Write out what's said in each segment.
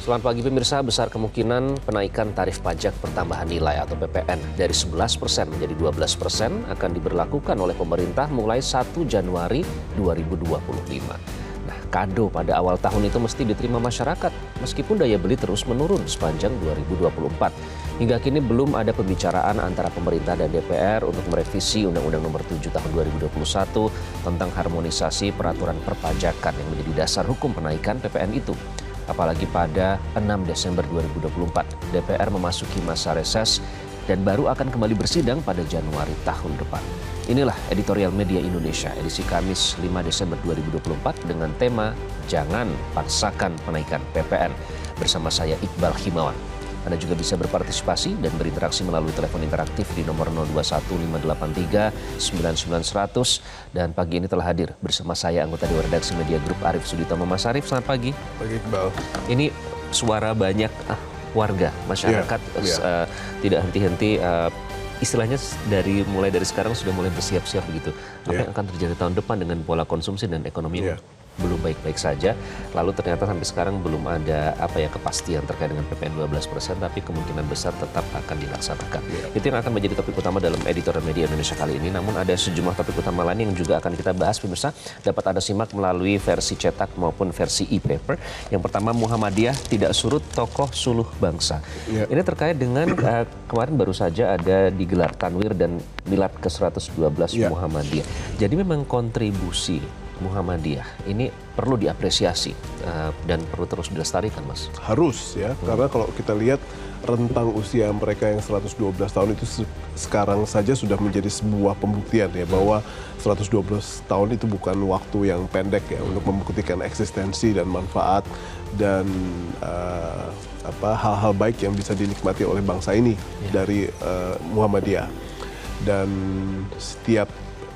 Selamat pagi pemirsa, besar kemungkinan penaikan tarif pajak pertambahan nilai atau PPN dari 11% menjadi 12% akan diberlakukan oleh pemerintah mulai 1 Januari 2025. Nah, kado pada awal tahun itu mesti diterima masyarakat, meskipun daya beli terus menurun sepanjang 2024. Hingga kini belum ada pembicaraan antara pemerintah dan DPR untuk merevisi Undang-Undang Nomor 7 Tahun 2021 tentang harmonisasi peraturan perpajakan yang menjadi dasar hukum penaikan PPN itu. Apalagi pada 6 Desember 2024, DPR memasuki masa reses dan baru akan kembali bersidang pada Januari tahun depan. Inilah editorial Media Indonesia edisi Kamis 5 Desember 2024 dengan tema Jangan Paksakan Penaikan PPN bersama saya Iqbal Himawan. Anda juga bisa berpartisipasi dan berinteraksi melalui telepon interaktif di nomor 0215839900 dan pagi ini telah hadir bersama saya anggota Dewan Redaksi Media Group Arief Suditomo. Mas Arief, selamat pagi. Pagi Iqbal. Ini suara banyak warga masyarakat tidak henti-henti. Istilahnya mulai dari sekarang sudah mulai bersiap-siap begitu. Apa yang akan terjadi tahun depan dengan pola konsumsi dan ekonomi belum baik-baik saja. Lalu ternyata sampai sekarang belum ada kepastian terkait dengan PPN 12%, tapi kemungkinan besar tetap akan dilaksanakan. Itu yang akan menjadi topik utama dalam editorial Media Indonesia kali ini. Namun ada sejumlah topik utama lain yang juga akan kita bahas pemirsa. Dapat Anda simak melalui versi cetak maupun versi e-paper. Yang pertama, Muhammadiyah tidak surut tokoh suluh bangsa. Ini terkait dengan kemarin baru saja ada digelar tanwir dan milad ke-112 Muhammadiyah. Jadi memang kontribusi Muhammadiyah ini perlu diapresiasi dan perlu terus dilestarikan, Mas. Harus ya, karena kalau kita lihat rentang usia mereka yang 112 tahun itu sekarang saja sudah menjadi sebuah pembuktian ya bahwa 112 tahun itu bukan waktu yang pendek ya untuk membuktikan eksistensi dan manfaat dan hal-hal baik yang bisa dinikmati oleh bangsa ini dari Muhammadiyah. Dan setiap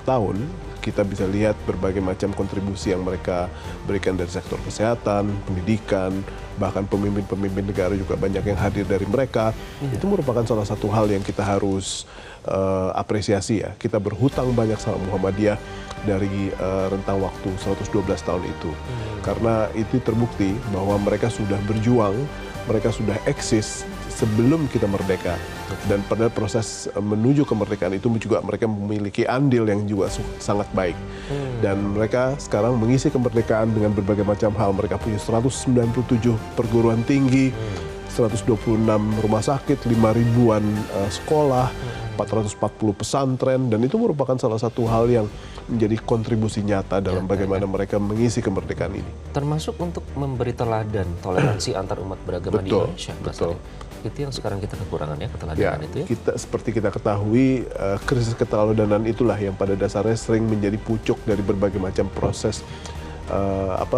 tahun kita bisa lihat berbagai macam kontribusi yang mereka berikan dari sektor kesehatan, pendidikan, bahkan pemimpin-pemimpin negara juga banyak yang hadir dari mereka. Itu merupakan salah satu hal yang kita harus apresiasi ya. Kita berhutang banyak sama Muhammadiyah dari rentang waktu 112 tahun itu. Karena itu terbukti bahwa mereka sudah berjuang, mereka sudah eksis sebelum kita merdeka. Dan pada proses menuju kemerdekaan itu juga mereka memiliki andil yang juga sangat baik. Dan mereka sekarang mengisi kemerdekaan dengan berbagai macam hal. Mereka punya 197 perguruan tinggi, 126 rumah sakit, 5.000-an sekolah, 440 pesantren, dan itu merupakan salah satu hal yang menjadi kontribusi nyata dalam bagaimana mereka mengisi kemerdekaan ini. Termasuk untuk memberi teladan toleransi antar umat beragama di Indonesia. Betul. Itu yang sekarang kita kekurangan ya, keteladanan itu ya. Seperti kita ketahui, krisis keteladanan itulah yang pada dasarnya sering menjadi pucuk dari berbagai macam proses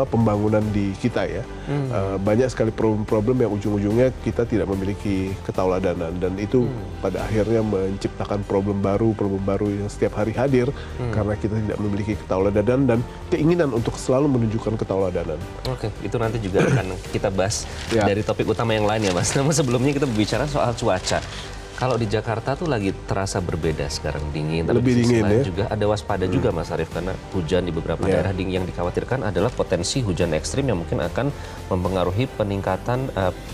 pembangunan di kita ya. Banyak sekali problem-problem yang ujung-ujungnya kita tidak memiliki ketauladanan, dan itu pada akhirnya menciptakan problem baru yang setiap hari hadir karena kita tidak memiliki ketauladanan dan keinginan untuk selalu menunjukkan ketauladanan. Oke, itu nanti juga akan kita bahas dari topik utama yang lain ya, Mas. Namun sebelumnya kita berbicara soal cuaca. Kalau di Jakarta tuh lagi terasa berbeda sekarang, dingin, tapi lebih di sisi dingin lain ya. juga ada waspada juga Mas Arief, karena hujan di beberapa daerah yang dikhawatirkan adalah potensi hujan ekstrim yang mungkin akan mempengaruhi peningkatan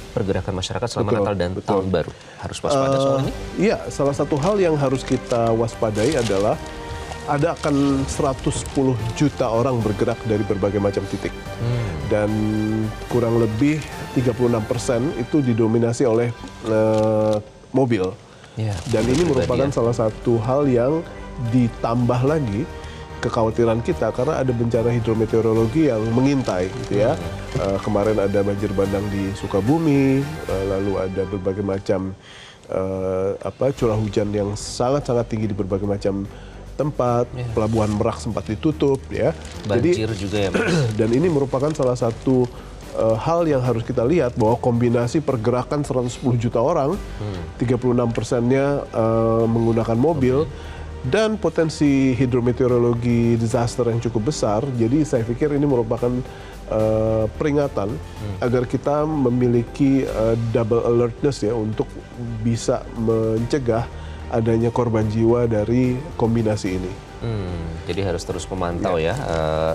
pergerakan masyarakat selama Natal dan Tahun Baru. Harus waspada soal ini? Iya, salah satu hal yang harus kita waspadai adalah ada akan 110 juta orang bergerak dari berbagai macam titik. Dan kurang lebih 36% itu didominasi oleh mobil. Dan ini merupakan salah satu hal yang ditambah lagi kekhawatiran kita karena ada bencana hidrometeorologi yang mengintai gitu ya. Kemarin ada banjir bandang di Sukabumi, lalu ada berbagai macam curah hujan yang sangat-sangat tinggi di berbagai macam tempat. Pelabuhan Merak sempat ditutup ya. Banjir juga ya, Mas. Dan ini merupakan salah satu hal yang harus kita lihat bahwa kombinasi pergerakan 110 juta orang, 36%-nya menggunakan mobil, dan potensi hidrometeorologi disaster yang cukup besar. Jadi saya pikir ini merupakan peringatan agar kita memiliki double alertness ya untuk bisa mencegah adanya korban jiwa dari kombinasi ini. Jadi harus terus memantau ya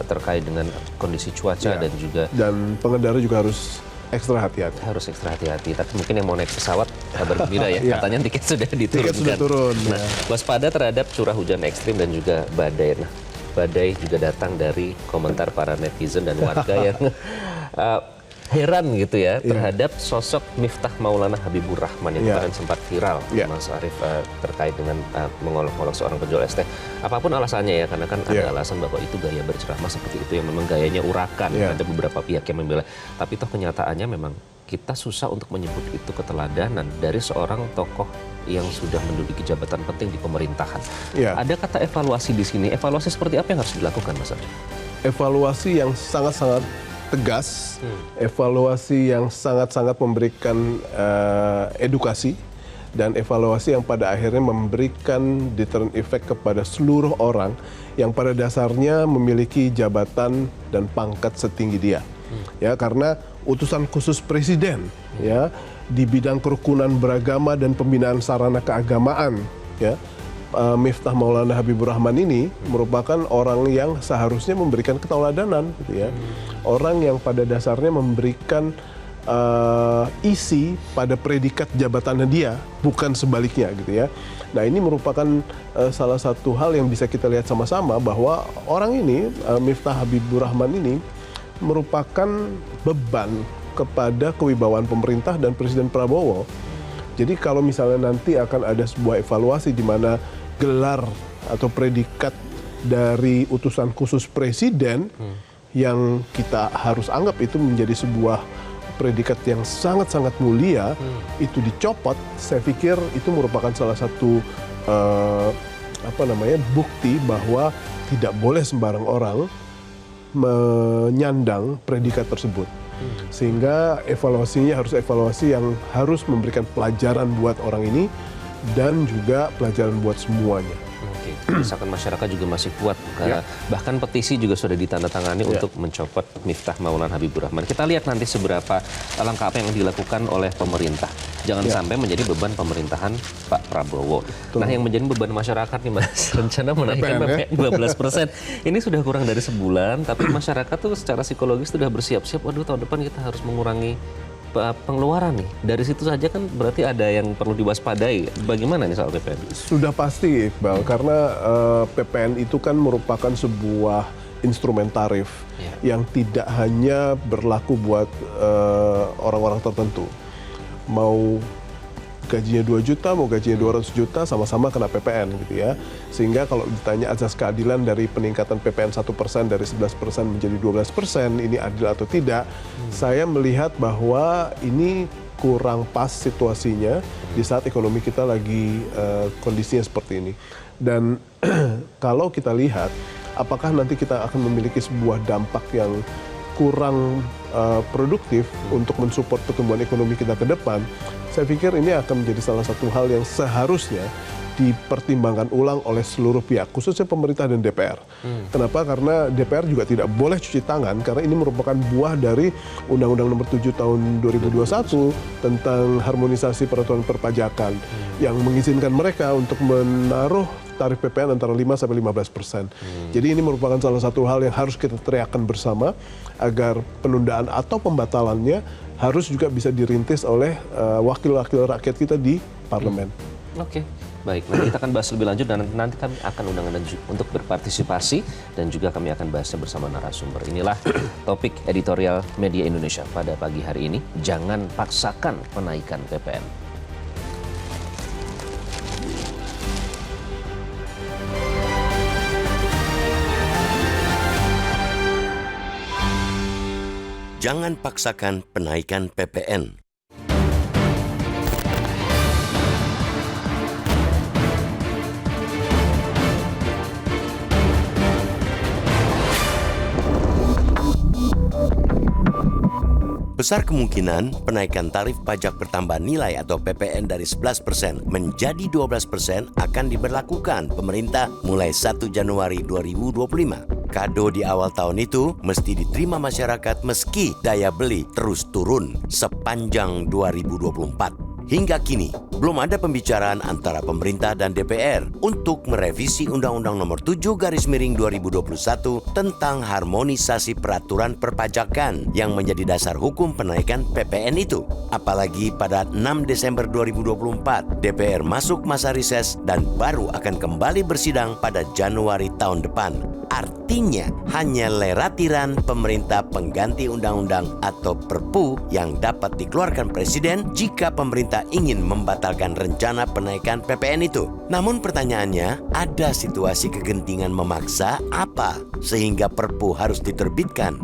terkait dengan kondisi cuaca dan juga... Dan pengendara juga harus ekstra hati-hati. Harus ekstra hati-hati. Tapi mungkin yang mau naik pesawat kabar gembira ya. Iya. Katanya tiket sudah diturunkan. Tiket sudah turun. Nah, waspada terhadap curah hujan ekstrim dan juga badai. Nah, badai juga datang dari komentar para netizen dan warga yang heran gitu ya terhadap sosok Miftah Maulana Habibur Rahman yang kemarin sempat viral, Mas Arief, terkait dengan mengolok-olok seorang penjual es teh. Apapun alasannya ya, karena kan ada alasan bahwa itu gaya berceramah seperti itu yang memang gayanya urakan. Ada beberapa pihak yang membela. Tapi toh kenyataannya memang kita susah untuk menyebut itu keteladanan dari seorang tokoh yang sudah menduduki jabatan penting di pemerintahan. Ada kata evaluasi di sini. Evaluasi seperti apa yang harus dilakukan, Mas Arief? Evaluasi yang sangat-sangat tegas, evaluasi yang sangat-sangat memberikan edukasi, dan evaluasi yang pada akhirnya memberikan deterrent effect kepada seluruh orang yang pada dasarnya memiliki jabatan dan pangkat setinggi dia. Ya, karena utusan khusus presiden ya di bidang kerukunan beragama dan pembinaan sarana keagamaan, ya, Miftah Maulana Habibur Rahman ini merupakan orang yang seharusnya memberikan keteladanan, gitu ya. Orang yang pada dasarnya memberikan isi pada predikat jabatannya dia, bukan sebaliknya, gitu ya. Nah, ini merupakan salah satu hal yang bisa kita lihat sama-sama bahwa orang ini, Miftah Habibur Rahman ini, merupakan beban kepada kewibawaan pemerintah dan Presiden Prabowo. Jadi kalau misalnya nanti akan ada sebuah evaluasi di mana gelar atau predikat dari utusan khusus presiden yang kita harus anggap itu menjadi sebuah predikat yang sangat-sangat mulia, itu dicopot, saya pikir itu merupakan salah satu bukti bahwa tidak boleh sembarang orang menyandang predikat tersebut. Sehingga evaluasinya harus evaluasi yang harus memberikan pelajaran buat orang ini dan juga pelajaran buat semuanya. Oke, misalkan masyarakat juga masih kuat, bahkan petisi juga sudah ditandatangani untuk mencopot Miftah Maulana Habibur Rahman. Kita lihat nanti seberapa langkah apa yang dilakukan oleh pemerintah. Jangan sampai menjadi beban pemerintahan Pak Prabowo. Nah, yang menjadi beban masyarakat nih, Mas, rencana menaikkan PPN 12%. Ini sudah kurang dari sebulan, tapi masyarakat tuh secara psikologis sudah bersiap-siap. Waduh, tahun depan kita harus mengurangi pengeluaran nih. Dari situ saja kan berarti ada yang perlu diwaspadai. Bagaimana nih soal PPN? Sudah pasti, Iqbal, karena PPN itu kan merupakan sebuah instrumen tarif yang tidak hanya berlaku buat orang-orang tertentu. Mau gajinya 2 juta, mau gajinya 200 juta, sama-sama kena PPN, gitu ya. Sehingga kalau ditanya azas keadilan dari peningkatan PPN 1% dari 11% menjadi 12%, ini adil atau tidak, saya melihat bahwa ini kurang pas situasinya di saat ekonomi kita lagi kondisinya seperti ini. Dan kalau kita lihat, apakah nanti kita akan memiliki sebuah dampak yang kurang produktif untuk mensupport pertumbuhan ekonomi kita ke depan, saya pikir ini akan menjadi salah satu hal yang seharusnya dipertimbangkan ulang oleh seluruh pihak, khususnya pemerintah dan DPR. Kenapa? Karena DPR juga tidak boleh cuci tangan, karena ini merupakan buah dari Undang-Undang Nomor 7 Tahun 2021 tentang harmonisasi peraturan perpajakan yang mengizinkan mereka untuk menaruh tarif PPN antara 5-15%. Jadi ini merupakan salah satu hal yang harus kita teriakkan bersama agar penundaan atau pembatalannya harus juga bisa dirintis oleh wakil-wakil rakyat kita di parlemen. Oke, baik. Nanti kita akan bahas lebih lanjut dan nanti kami akan undang Anda untuk berpartisipasi dan juga kami akan bahasnya bersama narasumber. Inilah topik editorial Media Indonesia pada pagi hari ini. Jangan paksakan penaikan PPN. Jangan paksakan penaikan PPN. Besar kemungkinan penaikan tarif pajak pertambahan nilai atau PPN dari 11% menjadi 12% akan diberlakukan pemerintah mulai 1 Januari 2025. Kado di awal tahun itu mesti diterima masyarakat meski daya beli terus turun sepanjang 2024. Hingga kini, belum ada pembicaraan antara pemerintah dan DPR untuk merevisi Undang-Undang Nomor 7/2021 tentang harmonisasi peraturan perpajakan yang menjadi dasar hukum penaikan PPN itu. Apalagi pada 6 Desember 2024, DPR masuk masa reses dan baru akan kembali bersidang pada Januari tahun depan. Artinya, hanya leratiran pemerintah pengganti undang-undang atau Perpu yang dapat dikeluarkan Presiden jika pemerintah ingin membatalkan rencana penaikan PPN itu. Namun pertanyaannya, ada situasi kegentingan memaksa apa sehingga Perpu harus diterbitkan?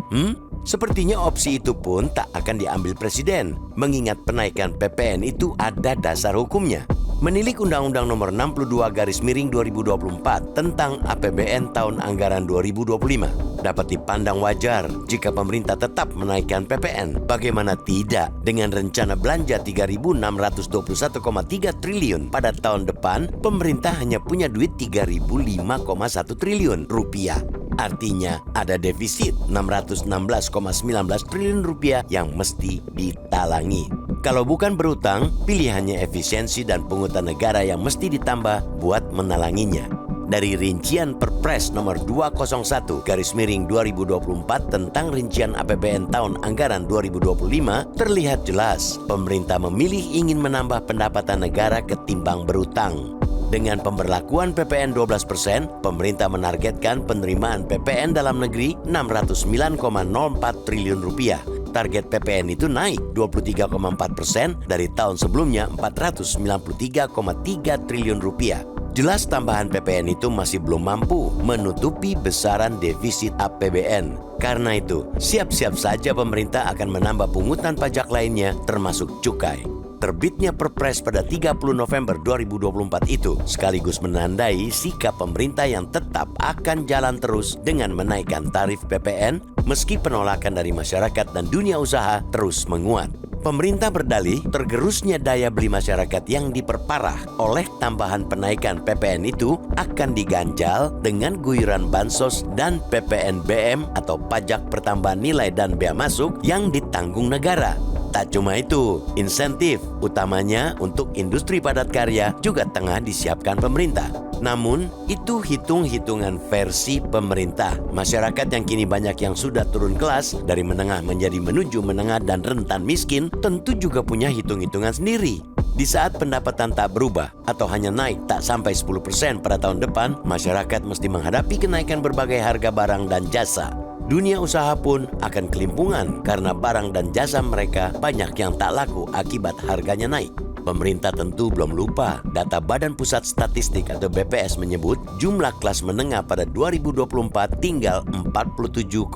Sepertinya opsi itu pun tak akan diambil Presiden, mengingat penaikan PPN itu ada dasar hukumnya. Menilik Undang-Undang Nomor 62/2024 tentang APBN tahun anggaran 2025 dapat dipandang wajar jika pemerintah tetap menaikkan PPN. Bagaimana tidak dengan rencana belanja 3.621,3 triliun pada tahun depan, pemerintah hanya punya duit 3.005,1 triliun rupiah. Artinya ada defisit 616,19 triliun rupiah yang mesti ditalangi. Kalau bukan berutang, pilihannya efisiensi dan pungutan negara yang mesti ditambah buat menalanginya. Dari rincian Perpres nomor 201/2024 tentang rincian APBN tahun anggaran 2025, terlihat jelas pemerintah memilih ingin menambah pendapatan negara ketimbang berutang. Dengan pemberlakuan PPN 12%, pemerintah menargetkan penerimaan PPN dalam negeri 609,04 triliun rupiah. Target PPN itu naik 23,4% dari tahun sebelumnya 493,3 triliun rupiah. Jelas tambahan PPN itu masih belum mampu menutupi besaran defisit APBN. Karena itu, siap-siap saja pemerintah akan menambah pungutan pajak lainnya termasuk cukai. Terbitnya Perpres pada 30 November 2024 itu sekaligus menandai sikap pemerintah yang tetap akan jalan terus dengan menaikkan tarif PPN meski penolakan dari masyarakat dan dunia usaha terus menguat. Pemerintah berdalih tergerusnya daya beli masyarakat yang diperparah oleh tambahan penaikan PPN itu akan diganjal dengan guyuran bansos dan PPNBM atau pajak pertambahan nilai dan bea masuk yang ditanggung negara. Tak cuma itu, insentif utamanya untuk industri padat karya juga tengah disiapkan pemerintah. Namun, itu hitung-hitungan versi pemerintah. Masyarakat yang kini banyak yang sudah turun kelas dari menengah menjadi menuju menengah dan rentan miskin tentu juga punya hitung-hitungan sendiri. Di saat pendapatan tak berubah atau hanya naik tak sampai 10% pada tahun depan, masyarakat mesti menghadapi kenaikan berbagai harga barang dan jasa. Dunia usaha pun akan kelimpungan karena barang dan jasa mereka banyak yang tak laku akibat harganya naik. Pemerintah tentu belum lupa data Badan Pusat Statistik atau BPS menyebut jumlah kelas menengah pada 2024 tinggal 47,85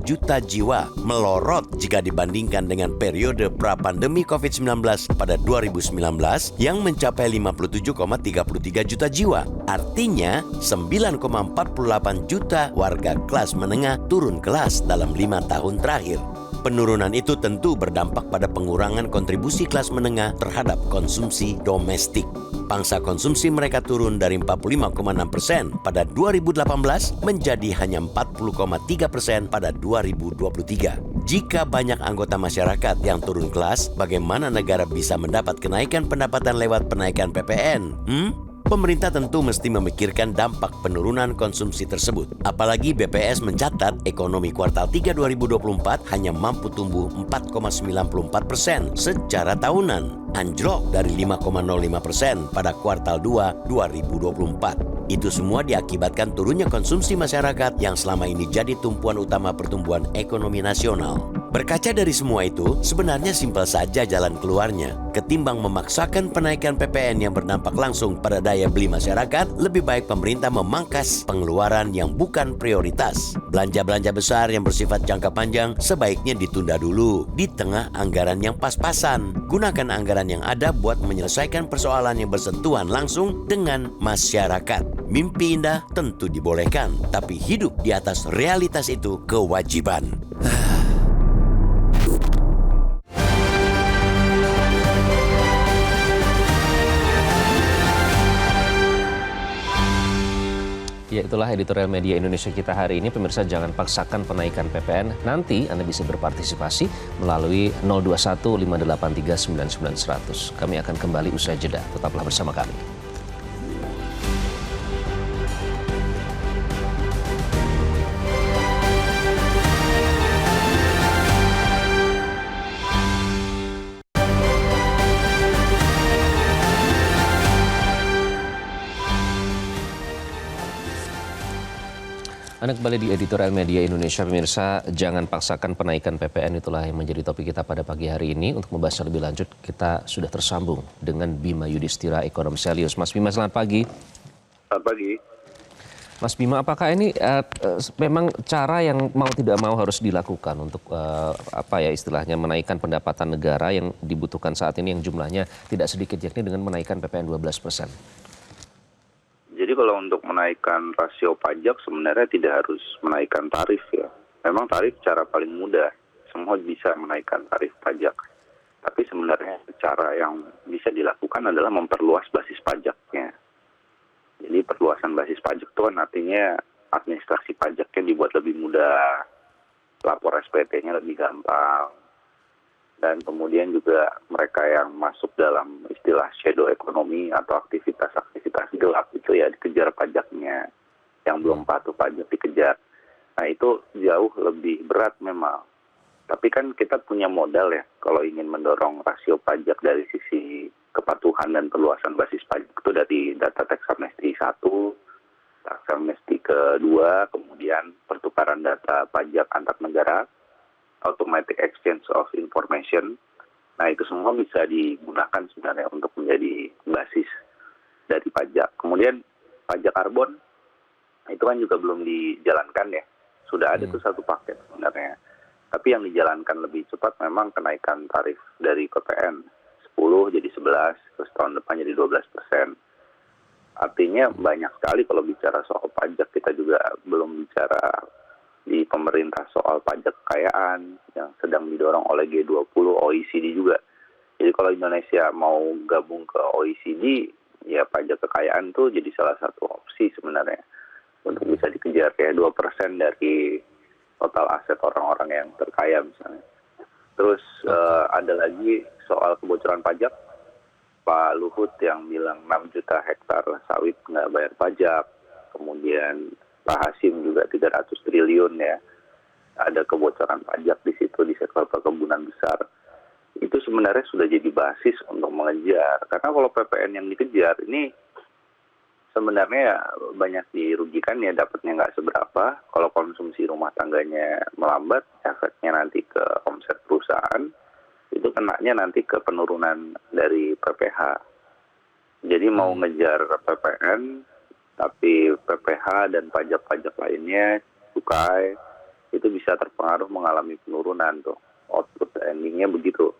juta jiwa, melorot jika dibandingkan dengan periode pra-pandemi COVID-19 pada 2019 yang mencapai 57,33 juta jiwa. Artinya 9,48 juta warga kelas menengah turun kelas dalam 5 tahun terakhir. Penurunan itu tentu berdampak pada pengurangan kontribusi kelas menengah terhadap konsumsi domestik. Pangsa konsumsi mereka turun dari 45,6% pada 2018 menjadi hanya 40,3% pada 2023. Jika banyak anggota masyarakat yang turun kelas, bagaimana negara bisa mendapat kenaikan pendapatan lewat penaikan PPN? Pemerintah tentu mesti memikirkan dampak penurunan konsumsi tersebut. Apalagi BPS mencatat ekonomi kuartal 3 2024 hanya mampu tumbuh 4,94% secara tahunan, anjlok dari 5,05% pada kuartal 2 2024. Itu semua diakibatkan turunnya konsumsi masyarakat yang selama ini jadi tumpuan utama pertumbuhan ekonomi nasional. Berkaca dari semua itu, sebenarnya simpel saja jalan keluarnya. Ketimbang memaksakan penaikan PPN yang berdampak langsung pada daya beli masyarakat, lebih baik pemerintah memangkas pengeluaran yang bukan prioritas. Belanja-belanja besar yang bersifat jangka panjang sebaiknya ditunda dulu di tengah anggaran yang pas-pasan. Gunakan anggaran yang ada buat menyelesaikan persoalan yang bersentuhan langsung dengan masyarakat. Mimpi indah tentu dibolehkan, tapi hidup di atas realitas itu kewajiban. Ya, itulah editorial Media Indonesia kita hari ini. Pemirsa, jangan paksakan penaikan PPN. Nanti Anda bisa berpartisipasi melalui 021 583 99 100. Kami akan kembali usai jeda. Tetaplah bersama kami. Anda kembali di editorial Media Indonesia, pemirsa. Jangan paksakan penaikan PPN, itulah yang menjadi topik kita pada pagi hari ini. Untuk membahasnya lebih lanjut, kita sudah tersambung dengan Bima Yudhistira, ekonom Selyus. Mas Bima, selamat pagi. Selamat pagi. Mas Bima, apakah ini memang cara yang mau tidak mau harus dilakukan untuk istilahnya menaikkan pendapatan negara yang dibutuhkan saat ini yang jumlahnya tidak sedikit, yakni dengan menaikkan PPN 12%? Jadi kalau untuk menaikkan rasio pajak sebenarnya tidak harus menaikkan tarif ya. Memang tarif cara paling mudah, semua bisa menaikkan tarif pajak. Tapi sebenarnya cara yang bisa dilakukan adalah memperluas basis pajaknya. Jadi perluasan basis pajak itu kan artinya administrasi pajaknya dibuat lebih mudah, lapor SPT-nya lebih gampang. Dan kemudian juga mereka yang masuk dalam istilah shadow economy atau aktivitas-aktivitas gelap itu ya dikejar pajaknya, yang belum patuh pajak dikejar. Nah itu jauh lebih berat memang. Tapi kan kita punya modal ya kalau ingin mendorong rasio pajak dari sisi kepatuhan dan perluasan basis pajak itu dari data tax amnesty 1, tax amnesty kedua, kemudian pertukaran data pajak antar negara, automatic exchange of information. Nah itu semua bisa digunakan sebenarnya untuk menjadi basis dari pajak. Kemudian pajak karbon itu kan juga belum dijalankan ya. Sudah ada tuh satu paket sebenarnya. Tapi yang dijalankan lebih cepat memang kenaikan tarif dari PPN 10 jadi 11, terus tahun depan jadi 12%. Artinya banyak sekali kalau bicara soal pajak, kita juga belum bicara di pemerintah soal pajak kekayaan yang sedang didorong oleh G20, OECD juga. Jadi kalau Indonesia mau gabung ke OECD, ya pajak kekayaan tuh jadi salah satu opsi sebenarnya untuk bisa dikejar ya 2% dari total aset orang-orang yang terkaya misalnya. Terus ada lagi soal kebocoran pajak. Pak Luhut yang bilang 6 juta hektar sawit nggak bayar pajak. Kemudian Pak Hasim juga 300 triliun ya. Ada kebocoran pajak di situ di sektor perkebunan besar. Itu sebenarnya sudah jadi basis untuk mengejar. Karena kalau PPN yang dikejar ini sebenarnya banyak dirugikan ya, dapatnya nggak seberapa. Kalau konsumsi rumah tangganya melambat, efeknya nanti ke omset perusahaan, itu kenanya nanti ke penurunan dari PPH. Jadi mau ngejar PPN, tapi PPH dan pajak-pajak lainnya, cukai, itu bisa terpengaruh mengalami penurunan tuh. Output endingnya begitu.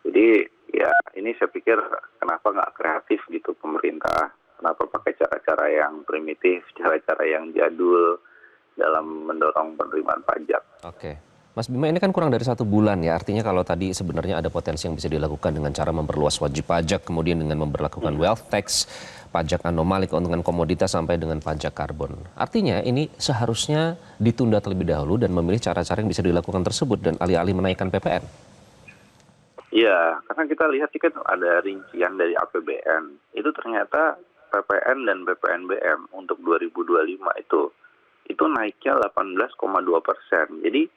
Jadi ya ini saya pikir kenapa nggak kreatif gitu pemerintah. Kenapa pakai cara-cara yang primitif, cara-cara yang jadul dalam mendorong penerimaan pajak. Oke. Mas Bima, ini kan kurang dari 1 bulan ya, artinya kalau tadi sebenarnya ada potensi yang bisa dilakukan dengan cara memperluas wajib pajak, kemudian dengan memperlakukan wealth tax, pajak anomali, keuntungan komoditas, sampai dengan pajak karbon. Artinya ini seharusnya ditunda terlebih dahulu dan memilih cara-cara yang bisa dilakukan tersebut dan alih-alih menaikkan PPN. Iya, karena kita lihat kan ada rincian dari APBN, itu ternyata PPN dan PPNBM untuk 2025 itu naiknya 18,2%. Jadi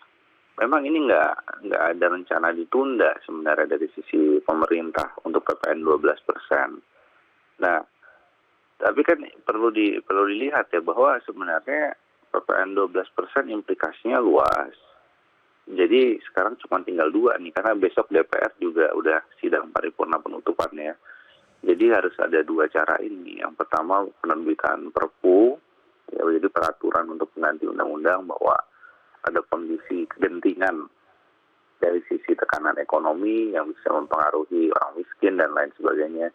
memang ini nggak ada rencana ditunda sebenarnya dari sisi pemerintah untuk PPN 12%. Nah, tapi kan perlu dilihat ya bahwa sebenarnya PPN 12% implikasinya luas. Jadi sekarang cuma tinggal 2 nih, karena besok DPR juga udah sidang paripurna penutupannya. Jadi harus ada 2 cara ini. Yang pertama penerbitan Perpu, ya jadi peraturan untuk mengganti undang-undang bahwa ada kondisi kegentingan dari sisi tekanan ekonomi yang bisa mempengaruhi orang miskin dan lain sebagainya.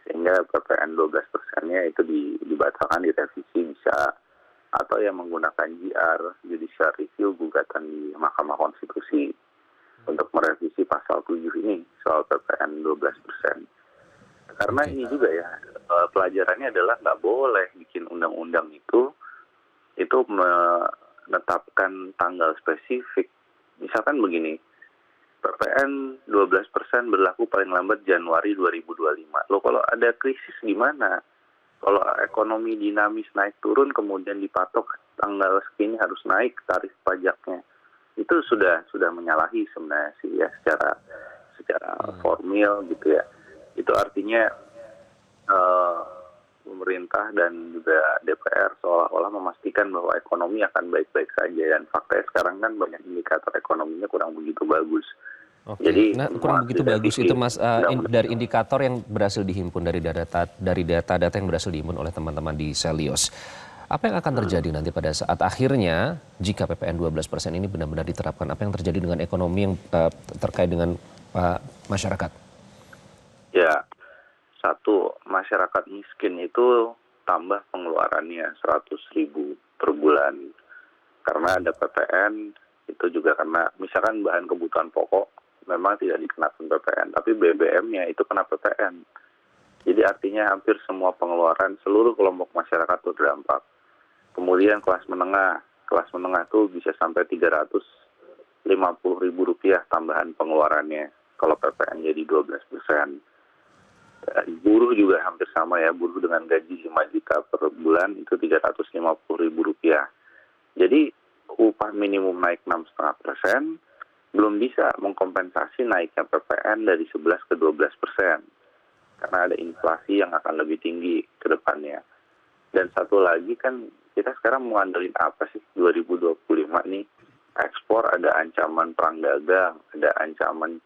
Sehingga PPN 12%-nya itu dibatalkan, direvisi bisa. Atau yang menggunakan JR, Judicial Review, gugatan di Mahkamah Konstitusi untuk merevisi pasal 7 ini soal PPN 12%. Karena ini juga ya, pelajarannya adalah nggak boleh bikin undang-undang itu itu menetapkan tanggal spesifik. Misalkan begini, PPN 12% berlaku paling lambat Januari 2025. Loh, kalau ada krisis gimana? Kalau ekonomi dinamis naik turun kemudian dipatok tanggal segini harus naik tarif pajaknya. Itu sudah menyalahi sebenarnya sih ya secara formil gitu ya. Itu artinya pemerintah dan juga DPR seolah-olah memastikan bahwa ekonomi akan baik-baik saja, dan faktanya sekarang kan banyak indikator ekonominya kurang begitu bagus. Oke. Jadi Nah, kurang begitu bagus itu Mas, dari indikator yang berhasil dihimpun dari data-data yang berhasil dihimpun oleh teman-teman di Selios. Apa yang akan terjadi nanti pada saat akhirnya jika PPN 12% ini benar-benar diterapkan? Apa yang terjadi dengan ekonomi yang terkait dengan masyarakat? Ya, satu, masyarakat miskin itu tambah pengeluarannya 100.000 per bulan. Karena ada PPN, itu juga karena misalkan bahan kebutuhan pokok memang tidak dikenakan PPN, tapi BBM-nya itu kena PPN. Jadi artinya hampir semua pengeluaran seluruh kelompok masyarakat terdampak. Kemudian kelas menengah tuh bisa sampai Rp350.000 tambahan pengeluarannya kalau PPN jadi 12%. Buruh juga hampir sama ya, buruh dengan gaji 5 juta per bulan itu Rp350.000. Jadi upah minimum naik 6,5%, belum bisa mengkompensasi naiknya PPN dari 11 ke 12%. Karena ada inflasi yang akan lebih tinggi ke depannya. Dan satu lagi kan, kita sekarang mengandalkan apa sih 2025 nih? Ekspor, ada ancaman perang dagang, ada ancaman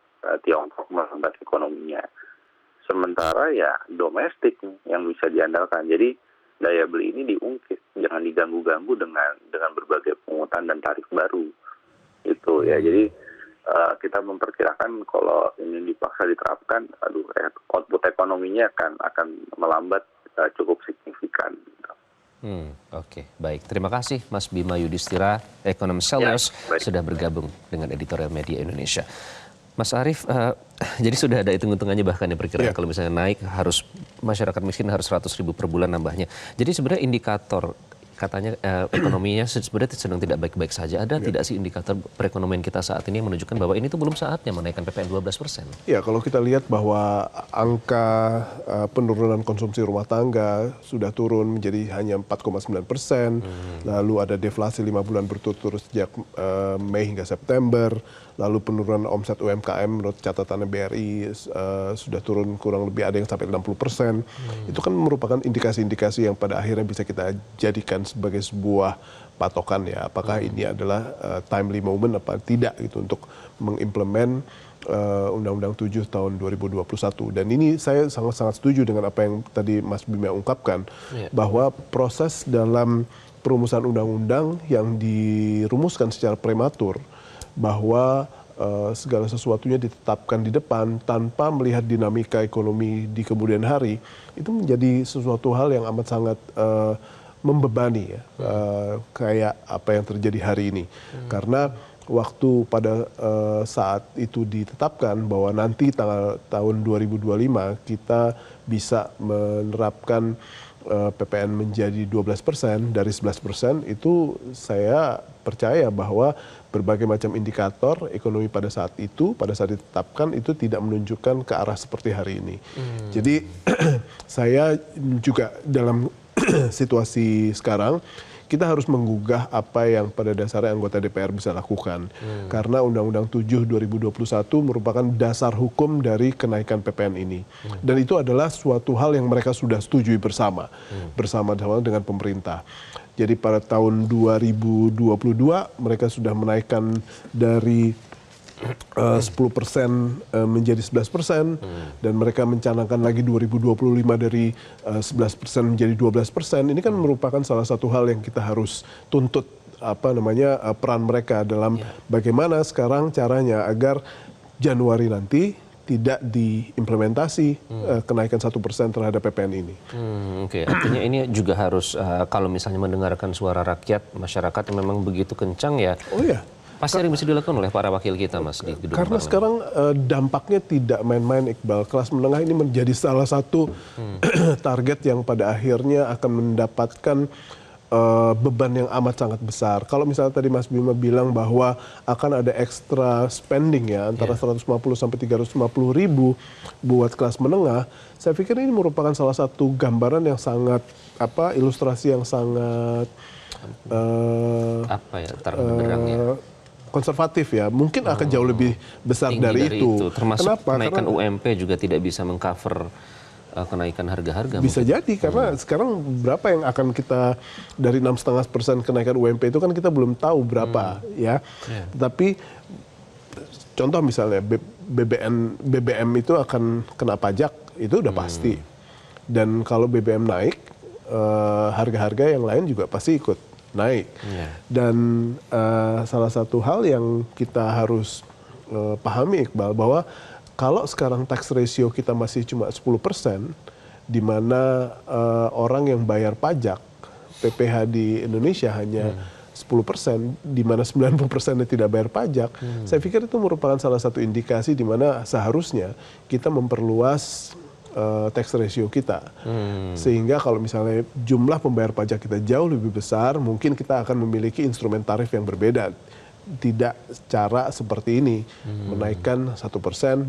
Tiongkok menghambat ekonominya. Sementara ya domestik yang bisa diandalkan. Jadi daya beli ini diungkit, jangan diganggu-ganggu dengan berbagai pungutan dan tarif baru. Itu ya. Jadi kita memperkirakan kalau ini dipaksa diterapkan, output ekonominya akan melambat cukup signifikan. Oke, baik. Terima kasih Mas Bima Yudhistira, ekonom Selios, sudah bergabung dengan Editorial Media Indonesia. Mas Arief, jadi sudah ada hitung-hitungannya bahkan ya perkiraan kalau misalnya naik harus masyarakat miskin harus 100.000 per bulan nambahnya. Jadi sebenarnya indikator katanya ekonominya sebenarnya sedang tidak baik-baik saja. Ada tidak sih indikator perekonomian kita saat ini yang menunjukkan bahwa ini tuh belum saatnya menaikkan PPN 12%? Ya, kalau kita lihat bahwa angka penurunan konsumsi rumah tangga sudah turun menjadi hanya 4,9%, lalu ada deflasi 5 bulan berturut-turut sejak Mei hingga September, lalu penurunan omset UMKM menurut catatan BRI sudah turun kurang lebih ada yang sampai 60%. Itu kan merupakan indikasi-indikasi yang pada akhirnya bisa kita jadikan sebagai sebuah patokan ya, apakah ini adalah timely moment apa tidak gitu untuk mengimplement Undang-Undang 7 tahun 2021. Dan ini saya sangat-sangat setuju dengan apa yang tadi Mas Bima ungkapkan, bahwa proses dalam perumusan undang-undang yang dirumuskan secara prematur, bahwa segala sesuatunya ditetapkan di depan tanpa melihat dinamika ekonomi di kemudian hari, itu menjadi sesuatu hal yang amat sangat membebani ya, kayak apa yang terjadi hari ini. Karena waktu pada saat itu ditetapkan bahwa nanti tahun 2025 kita bisa menerapkan PPN menjadi 12% dari 11%, itu saya percaya bahwa berbagai macam indikator ekonomi pada saat ditetapkan itu tidak menunjukkan ke arah seperti hari ini. Jadi saya juga dalam situasi sekarang kita harus menggugah apa yang pada dasarnya anggota DPR bisa lakukan. Karena Undang-Undang 7 2021 merupakan dasar hukum dari kenaikan PPN ini. Dan itu adalah suatu hal yang mereka sudah setujui bersama dengan pemerintah. Jadi pada tahun 2022 mereka sudah menaikkan dari 10% menjadi 11%, dan mereka mencanangkan lagi 2025 dari 11% menjadi 12%. Ini kan merupakan salah satu hal yang kita harus tuntut peran mereka dalam bagaimana sekarang caranya agar Januari nanti tidak diimplementasi kenaikan 1% terhadap PPN ini. Oke, artinya ini juga harus kalau misalnya mendengarkan suara rakyat, masyarakat yang memang begitu kencang ya. Oh ya. Pasti yang bisa dilakukan oleh para wakil kita, Mas, di gedung Karena parlemen. sekarang dampaknya tidak main-main, Iqbal. Kelas menengah ini menjadi salah satu target yang pada akhirnya akan mendapatkan beban yang amat sangat besar. Kalau misalnya tadi Mas Bima bilang bahwa akan ada extra spending ya antara 150 sampai 350 ribu buat kelas menengah, saya pikir ini merupakan salah satu gambaran yang sangat ilustrasi yang sangat terang benderangnya konservatif ya. Mungkin akan jauh lebih besar dari itu. Termasuk Kenapa? kenaikan Karena UMP juga tidak bisa mengcover kenaikan harga-harga. bisa mungkin. jadi karena sekarang berapa yang akan kita dari 6,5% kenaikan UMP itu kan kita belum tahu berapa ya. Tetapi contoh misalnya BBM itu akan kena pajak itu udah pasti. Dan kalau BBM naik, harga-harga yang lain juga pasti ikut naik. Dan salah satu hal yang kita harus pahami Iqbal bahwa kalau sekarang tax ratio kita masih cuma 10%, di mana orang yang bayar pajak PPh di Indonesia hanya 10%, di mana 90%-nya tidak bayar pajak, saya pikir itu merupakan salah satu indikasi di mana seharusnya kita memperluas tax ratio kita. Sehingga kalau misalnya jumlah pembayar pajak kita jauh lebih besar, mungkin kita akan memiliki instrumen tarif yang berbeda. Tidak cara seperti ini, menaikkan 1%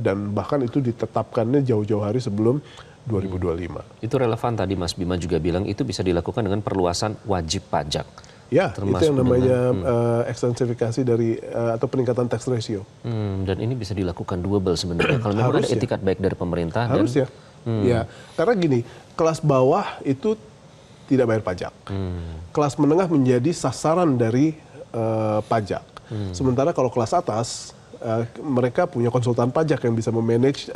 dan bahkan itu ditetapkannya jauh-jauh hari sebelum 2025. Itu relevan tadi Mas Bima juga bilang itu bisa dilakukan dengan perluasan wajib pajak. Ya, itu yang namanya ekstensifikasi dari atau peningkatan tax ratio. Dan ini bisa dilakukan double sebenarnya. Kalau memang ada etikat baik dari pemerintah. Harus ya. Ya, karena gini, kelas bawah itu tidak bayar pajak. Kelas menengah menjadi sasaran dari pajak. Sementara kalau kelas atas, mereka punya konsultan pajak yang bisa memanage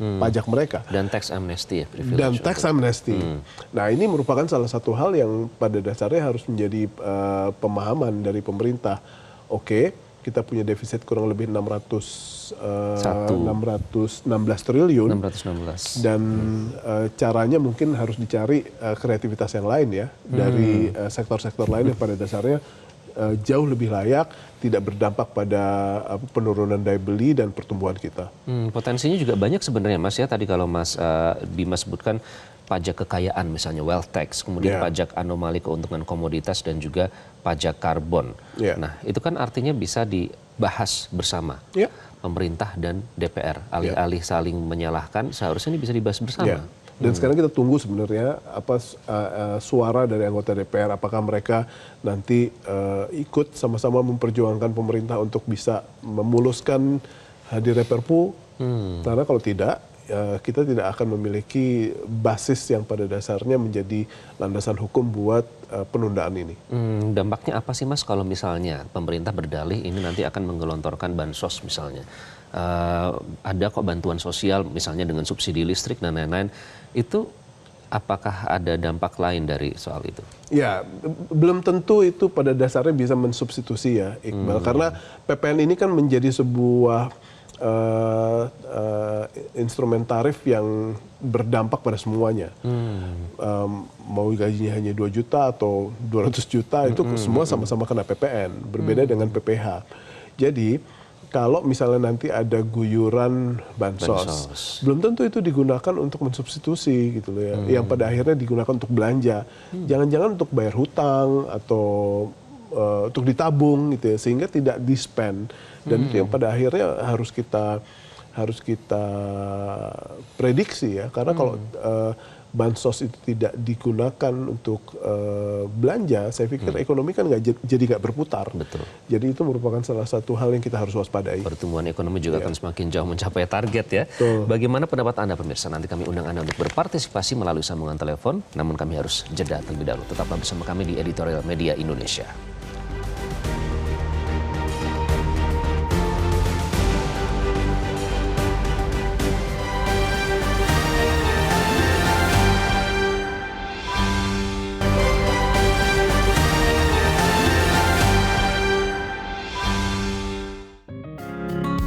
pajak mereka. Dan tax amnesty ya. Dan tax amnesty. Nah ini merupakan salah satu hal yang pada dasarnya harus menjadi pemahaman dari pemerintah. Oke, kita punya defisit kurang lebih 616 triliun. 616. Dan caranya mungkin harus dicari kreativitas yang lain ya. Dari sektor-sektor lain yang pada dasarnya jauh lebih layak, tidak berdampak pada penurunan daya beli dan pertumbuhan kita. Potensinya juga banyak sebenarnya Mas ya. Tadi kalau Mas Bima sebutkan pajak kekayaan misalnya wealth tax, kemudian pajak anomali keuntungan komoditas dan juga pajak karbon. Nah itu kan artinya bisa dibahas bersama pemerintah dan DPR. Alih-alih saling menyalahkan, seharusnya ini bisa dibahas bersama. Dan sekarang kita tunggu sebenarnya suara dari anggota DPR, apakah mereka nanti ikut sama-sama memperjuangkan pemerintah untuk bisa memuluskan hadirnya Perpu. Karena kalau tidak, kita tidak akan memiliki basis yang pada dasarnya menjadi landasan hukum buat penundaan ini. Dampaknya apa sih Mas kalau misalnya pemerintah berdalih ini nanti akan menggelontorkan bansos misalnya? Ada kok bantuan sosial misalnya dengan subsidi listrik dan lain-lain, itu apakah ada dampak lain dari soal itu? Ya, belum tentu itu pada dasarnya bisa mensubstitusi ya Iqbal, karena PPN ini kan menjadi sebuah instrumen tarif yang berdampak pada semuanya. Mau gajinya hanya 2 juta atau 200 juta itu semua sama-sama kena PPN, berbeda dengan PPh. Jadi kalau misalnya nanti ada guyuran bansos, belum tentu itu digunakan untuk mensubstitusi gitu loh ya. Yang pada akhirnya digunakan untuk belanja. Jangan-jangan untuk bayar hutang atau untuk ditabung gitu ya, sehingga tidak di-spend. Dan itu yang pada akhirnya harus kita prediksi ya, karena kalau bansos itu tidak digunakan untuk belanja, saya pikir ekonomi kan jadi nggak berputar. Betul. Jadi itu merupakan salah satu hal yang kita harus waspadai. Pertumbuhan ekonomi juga akan semakin jauh mencapai target ya. Betul. Bagaimana pendapat Anda pemirsa? Nanti kami undang Anda untuk berpartisipasi melalui sambungan telepon, namun kami harus jeda terlebih dahulu. Tetaplah bersama kami di Editorial Media Indonesia.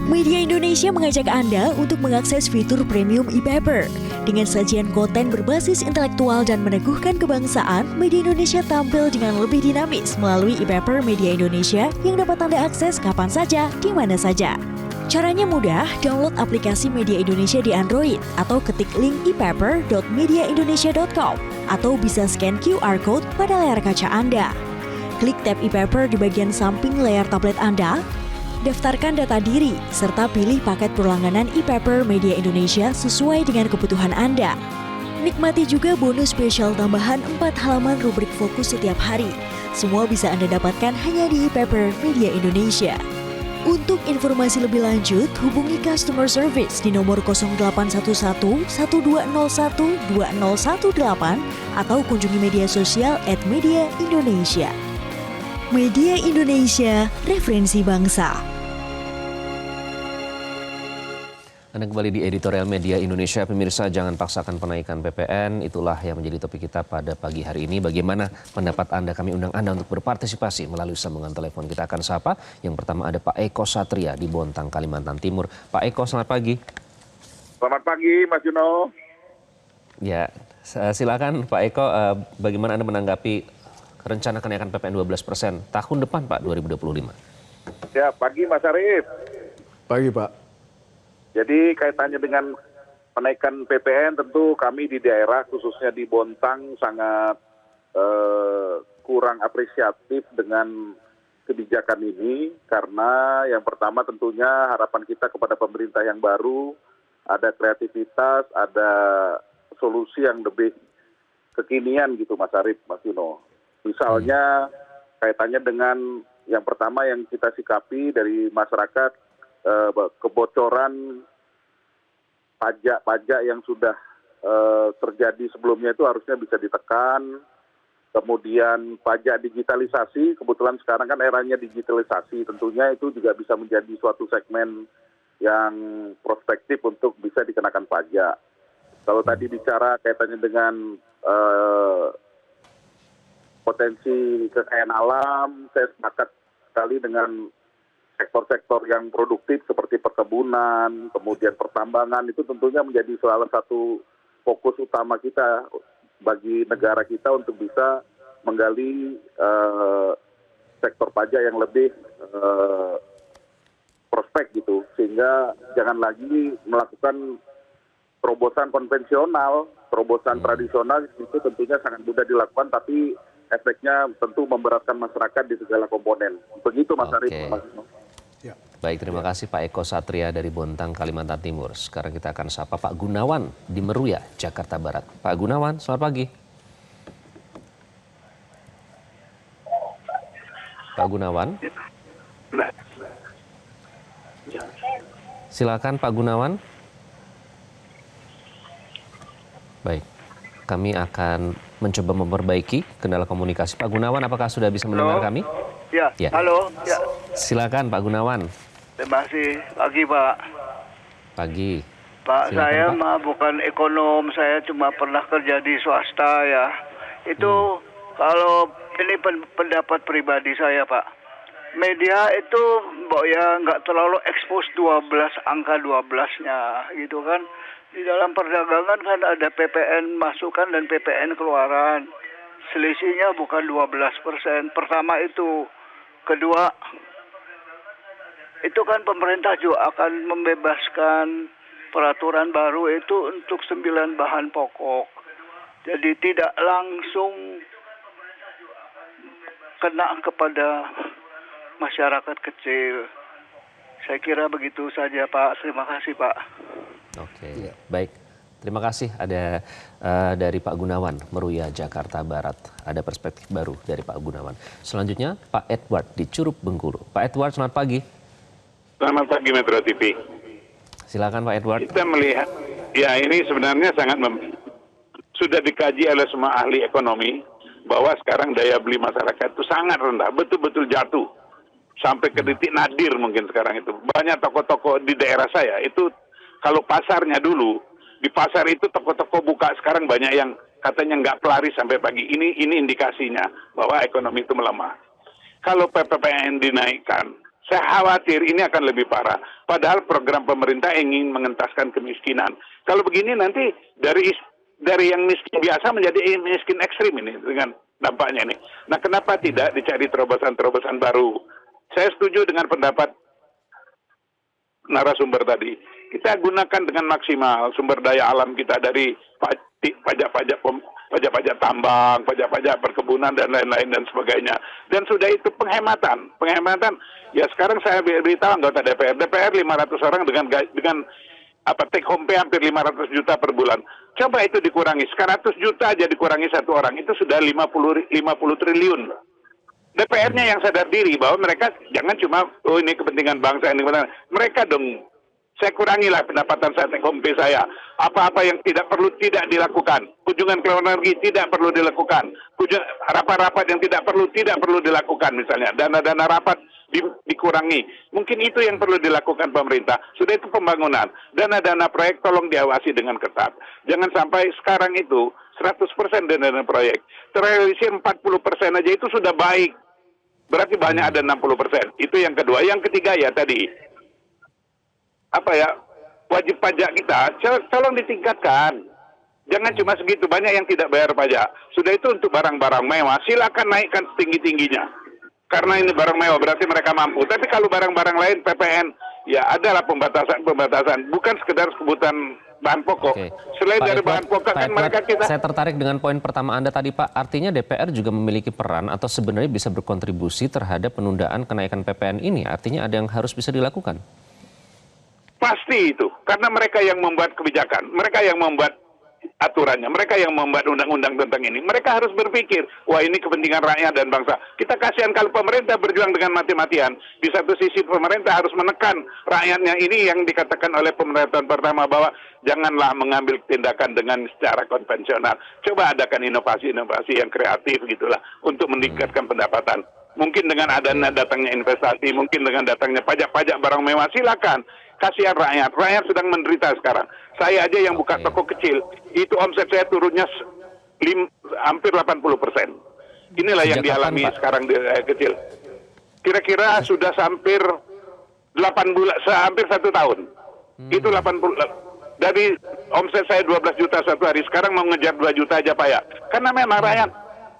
Media Indonesia mengajak Anda untuk mengakses fitur premium e-paper. Dengan sajian konten berbasis intelektual dan meneguhkan kebangsaan, Media Indonesia tampil dengan lebih dinamis melalui e-paper Media Indonesia yang dapat Anda akses kapan saja, di mana saja. Caranya mudah, download aplikasi Media Indonesia di Android atau ketik link e-paper.mediaindonesia.com. atau bisa scan QR Code pada layar kaca Anda. Klik tab e-paper di bagian samping layar tablet Anda, daftarkan data diri, serta pilih paket berlangganan e-paper Media Indonesia sesuai dengan kebutuhan Anda. Nikmati juga bonus spesial tambahan 4 halaman rubrik fokus setiap hari. Semua bisa Anda dapatkan hanya di e-paper Media Indonesia. Untuk informasi lebih lanjut, hubungi customer service di nomor 0811 1201 2018 atau kunjungi media sosial @Media Indonesia. Media Indonesia, referensi bangsa. Anda kembali di editorial Media Indonesia. Pemirsa, jangan paksakan penaikan PPN. Itulah yang menjadi topik kita pada pagi hari ini. Bagaimana pendapat Anda? Kami undang Anda untuk berpartisipasi melalui sambungan telepon. Kita akan sapa. Yang pertama ada Pak Eko Satria di Bontang, Kalimantan Timur. Pak Eko, selamat pagi. Selamat pagi, Mas Juno. Ya, silakan Pak Eko. Bagaimana Anda menanggapi rencana kenaikan PPN 12% tahun depan, Pak, 2025? Ya, pagi Mas Arief. Pagi, Pak. Jadi kaitannya dengan penaikan PPN, tentu kami di daerah khususnya di Bontang sangat kurang apresiatif dengan kebijakan ini, karena yang pertama tentunya harapan kita kepada pemerintah yang baru ada kreativitas, ada solusi yang lebih kekinian gitu Mas Arief, Mas Yuno. Misalnya kaitannya dengan yang pertama yang kita sikapi dari masyarakat, kebocoran pajak yang sudah terjadi sebelumnya itu harusnya bisa ditekan. Kemudian pajak digitalisasi, kebetulan sekarang kan eranya digitalisasi, tentunya itu juga bisa menjadi suatu segmen yang prospektif untuk bisa dikenakan pajak. Kalau tadi bicara kaitannya dengan potensi kekayaan alam, saya sepakat sekali dengan sektor-sektor yang produktif seperti perkebunan, kemudian pertambangan, itu tentunya menjadi salah satu fokus utama kita bagi negara kita untuk bisa menggali sektor pajak yang lebih prospek gitu, sehingga jangan lagi melakukan terobosan konvensional, terobosan tradisional itu tentunya sangat mudah dilakukan, tapi efeknya tentu memberatkan masyarakat di segala komponen. Begitu Mas Arief. Ya. Baik, terima kasih Pak Eko Satria dari Bontang, Kalimantan Timur. Sekarang kita akan sapa Pak Gunawan di Meruya, Jakarta Barat. Pak Gunawan, selamat pagi. Pak Gunawan. Silakan Pak Gunawan. Baik, kami akan mencoba memperbaiki kendala komunikasi. Pak Gunawan, apakah sudah bisa mendengar kami? Ya, halo. Ya. Silakan Pak Gunawan. Terima kasih. Pagi, Pak. Pagi. Pak, Silakan, saya Pak. mah bukan ekonom, saya cuma pernah kerja di swasta ya. Itu kalau ini pendapat pribadi saya, Pak. Media itu nggak terlalu expose 12, angka 12-nya gitu kan. Di dalam perdagangan kan ada PPN masukan dan PPN keluaran. Selisihnya bukan 12%. Pertama itu. Kedua, itu kan pemerintah juga akan membebaskan peraturan baru itu untuk 9 bahan pokok. Jadi tidak langsung kena kepada masyarakat kecil. Saya kira begitu saja Pak. Terima kasih Pak. Oke, baik. Terima kasih ada dari Pak Gunawan, Meruya, Jakarta Barat. Ada perspektif baru dari Pak Gunawan. Selanjutnya Pak Edward di Curup, Bengkulu. Pak Edward, selamat pagi. Selamat pagi Metro TV. Silakan Pak Edward. Kita melihat, ya ini sebenarnya sangat sudah dikaji oleh semua ahli ekonomi bahwa sekarang daya beli masyarakat itu sangat rendah, betul-betul jatuh. Sampai ke titik nadir mungkin sekarang itu. Banyak toko-toko di daerah saya itu kalau pasarnya dulu, di pasar itu toko-toko buka sekarang banyak yang katanya nggak pelaris sampai pagi. Ini indikasinya bahwa ekonomi itu melemah. Kalau PPN dinaikkan, saya khawatir ini akan lebih parah. Padahal program pemerintah ingin mengentaskan kemiskinan. Kalau begini nanti dari yang miskin biasa menjadi miskin ekstrim ini dengan dampaknya ini. Nah, kenapa tidak dicari terobosan-terobosan baru? Saya setuju dengan pendapat narasumber tadi. Kita gunakan dengan maksimal sumber daya alam kita dari pajak-pajak pajak-pajak tambang, pajak-pajak perkebunan dan lain-lain dan sebagainya. Dan sudah itu penghematan. Ya sekarang saya beritahu anggota DPR 500 orang dengan take home pay hampir 500 juta per bulan. Coba itu dikurangi, 100 juta aja dikurangi satu orang, itu sudah 50 triliun. DPR-nya yang sadar diri bahwa mereka jangan cuma, ini kepentingan bangsa, ini kepentingan. Mereka dong, saya kurangilah pendapatan saya, take home pay saya. Apa-apa yang tidak perlu tidak dilakukan. Kunjungan ke luar negeri tidak perlu dilakukan. Rapat-rapat yang tidak perlu dilakukan misalnya. Dana-dana rapat dikurangi. Mungkin itu yang perlu dilakukan pemerintah. Sudah itu pembangunan. Dana-dana proyek tolong diawasi dengan ketat. Jangan sampai sekarang itu 100% dana proyek. Terrealisir 40% aja itu sudah baik. Berarti banyak ada 60%. Itu yang kedua. Yang ketiga ya tadi, wajib pajak kita, tolong ditingkatkan. Jangan cuma segitu, banyak yang tidak bayar pajak. Sudah itu untuk barang-barang mewah, silakan naikkan setinggi-tingginya. Karena ini barang mewah, berarti mereka mampu. Tapi kalau barang-barang lain, PPN, ya adalah pembatasan. Bukan sekedar kebutuhan bahan pokok. Oke. Selain Pak dari Edward, bahan pokok kan mereka kita... Saya tertarik dengan poin pertama Anda tadi Pak. Artinya DPR juga memiliki peran atau sebenarnya bisa berkontribusi terhadap penundaan kenaikan PPN ini. Artinya ada yang harus bisa dilakukan. Pasti itu. Karena mereka yang membuat kebijakan. Mereka yang membuat aturannya. Mereka yang membuat undang-undang tentang ini. Mereka harus berpikir, wah ini kepentingan rakyat dan bangsa. Kita kasihan kalau pemerintah berjuang dengan mati-matian. Di satu sisi pemerintah harus menekan rakyatnya. Ini yang dikatakan oleh pemerintahan pertama bahwa janganlah mengambil tindakan dengan secara konvensional. Coba adakan inovasi-inovasi yang kreatif gitulah untuk meningkatkan pendapatan. Mungkin dengan adanya datangnya investasi, mungkin dengan datangnya pajak-pajak barang mewah, silakan. Kasihan rakyat. Rakyat sedang menderita sekarang. Saya aja yang buka toko kecil, itu omset saya turunnya hampir 80%. Inilah yang dialami sekarang di kecil. Kira-kira sudah hampir 8 bulan, hampir 1 tahun. Itu 80. Dari omset saya 12 juta satu hari, sekarang mau ngejar 2 juta aja Pak ya. Karena memang rakyat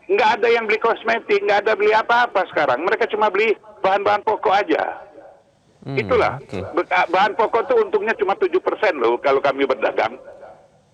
nggak ada yang beli kosmetik, nggak ada beli apa-apa sekarang. Mereka cuma beli bahan-bahan pokok aja. Itulah, bahan pokok itu untungnya cuma 7% loh kalau kami berdagang.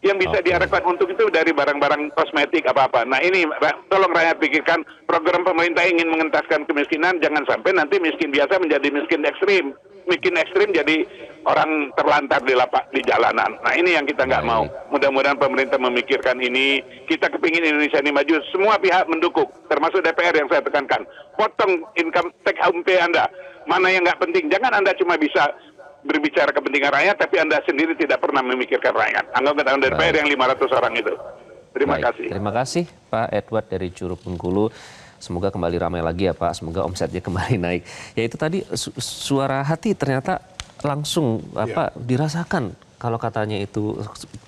Yang bisa diharapkan untung itu dari barang-barang kosmetik apa-apa. Nah ini, tolong rakyat pikirkan, program pemerintah ingin mengentaskan kemiskinan, jangan sampai nanti miskin biasa menjadi miskin ekstrim. Miskin ekstrim jadi orang terlantar di jalanan. Nah ini yang kita nggak mau. Mudah-mudahan pemerintah memikirkan ini. Kita kepingin Indonesia ini maju. Semua pihak mendukung, termasuk DPR yang saya tekankan. Potong income take home pay Anda. Mana yang nggak penting. Jangan Anda cuma bisa berbicara kepentingan rakyat, tapi Anda sendiri tidak pernah memikirkan rakyat. Anggota DPR yang 500 orang itu. Terima kasih. Terima kasih Pak Edward dari Curug Bengkulu. Semoga kembali ramai lagi ya Pak, semoga omsetnya kembali naik. Ya itu tadi suara hati ternyata langsung dirasakan. Kalau katanya itu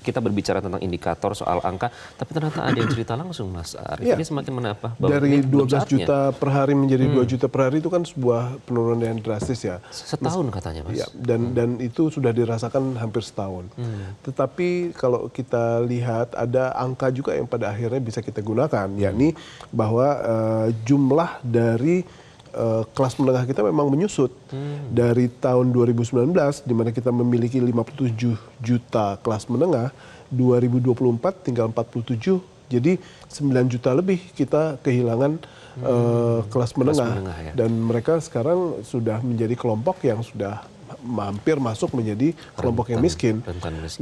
kita berbicara tentang indikator soal angka, tapi ternyata ada yang cerita langsung Mas Arief. Ini semakin menambah bahwa dari 12 juta per hari menjadi 2 juta per hari itu kan sebuah penurunan yang drastis ya. Setahun katanya Mas. Ya, dan itu sudah dirasakan hampir setahun. Tetapi kalau kita lihat ada angka juga yang pada akhirnya bisa kita gunakan, yakni bahwa jumlah dari kelas menengah kita memang menyusut dari tahun 2019 di mana kita memiliki 57 juta kelas menengah, 2024 tinggal 47, jadi 9 juta lebih kita kehilangan kelas menengah ya. Dan mereka sekarang sudah menjadi kelompok yang sudah hampir masuk menjadi kelompok yang miskin.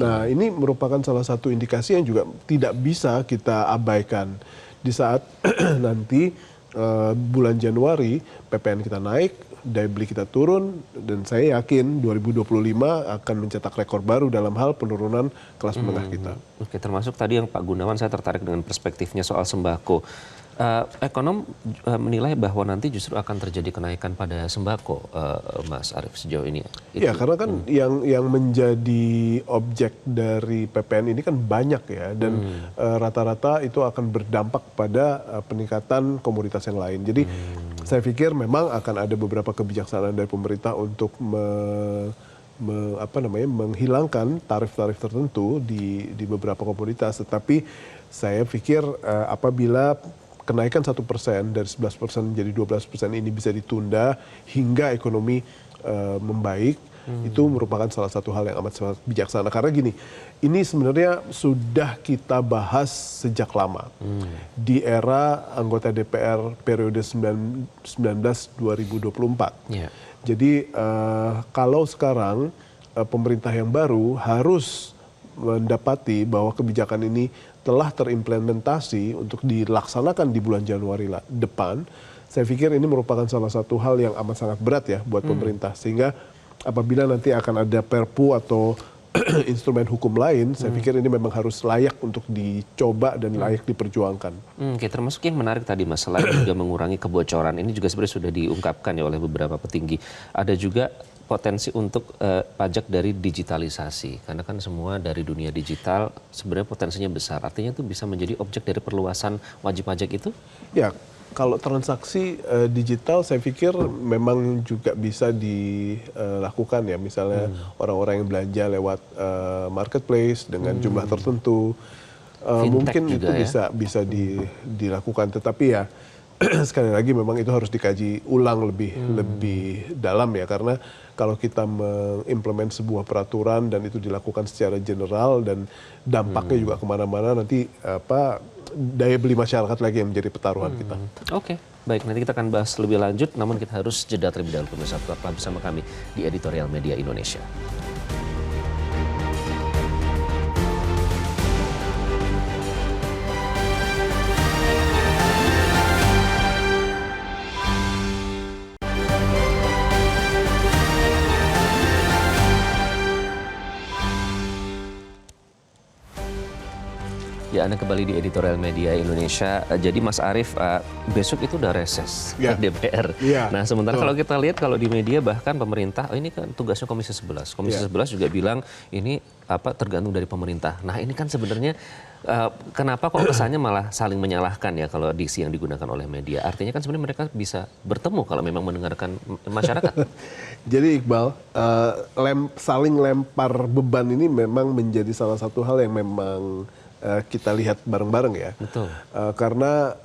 Nah ini merupakan salah satu indikasi yang juga tidak bisa kita abaikan di saat nanti bulan Januari PPN kita naik, daya beli kita turun, dan saya yakin 2025 akan mencetak rekor baru dalam hal penurunan kelas menengah kita. Oke, termasuk tadi yang Pak Gunawan, saya tertarik dengan perspektifnya soal sembako. Ekonom menilai bahwa nanti justru akan terjadi kenaikan pada sembako, Mas Arief, sejauh ini. Ya, karena kan yang menjadi objek dari PPN ini kan banyak ya, dan rata-rata itu akan berdampak pada peningkatan komoditas yang lain. Jadi saya pikir memang akan ada beberapa kebijaksanaan dari pemerintah untuk menghilangkan tarif-tarif tertentu di beberapa komoditas. Tetapi saya pikir apabila kenaikan 1% dari 11% menjadi 12% ini bisa ditunda hingga ekonomi membaik, Itu merupakan salah satu hal yang amat sangat bijaksana. Karena gini, ini sebenarnya sudah kita bahas sejak lama. Di era anggota DPR periode 2019-2024. Yeah. Jadi kalau sekarang pemerintah yang baru harus mendapati bahwa kebijakan ini telah terimplementasi untuk dilaksanakan di bulan Januari depan, saya pikir ini merupakan salah satu hal yang amat sangat berat ya buat pemerintah. Sehingga apabila nanti akan ada perpu atau instrumen hukum lain, saya pikir ini memang harus layak untuk dicoba dan layak diperjuangkan. Oke, termasuk yang menarik tadi Mas, selain juga mengurangi kebocoran, ini juga sebenarnya sudah diungkapkan ya oleh beberapa petinggi. Ada juga potensi untuk pajak dari digitalisasi, karena kan semua dari dunia digital sebenarnya potensinya besar. Artinya itu bisa menjadi objek dari perluasan wajib pajak itu? Ya. Kalau transaksi digital saya pikir memang juga bisa dilakukan ya, misalnya orang-orang yang belanja lewat marketplace dengan jumlah tertentu, mungkin itu ya? bisa dilakukan, tetapi ya sekali lagi memang itu harus dikaji ulang lebih dalam ya, karena kalau kita mengimplement sebuah peraturan dan itu dilakukan secara general dan dampaknya juga kemana-mana, nanti daya beli masyarakat lagi yang menjadi pertaruhan kita. Oke, baik, nanti kita akan bahas lebih lanjut, namun kita harus jeda terlebih dahulu. Pemirsa, tetaplah bersama kami di Editorial Media Indonesia. Ya, Anda kembali di Editorial Media Indonesia. Jadi Mas Arief, besok itu udah reses DPR. Nah, sementara kalau kita lihat kalau di media bahkan pemerintah, ini kan tugasnya Komisi 11. Komisi 11 juga bilang ini tergantung dari pemerintah. Nah, ini kan sebenarnya kenapa kok kesannya malah saling menyalahkan ya kalau diksi yang digunakan oleh media. Artinya kan sebenarnya mereka bisa bertemu kalau memang mendengarkan masyarakat. Jadi Iqbal, saling lempar beban ini memang menjadi salah satu hal yang memang kita lihat bareng-bareng ya. Betul. Karena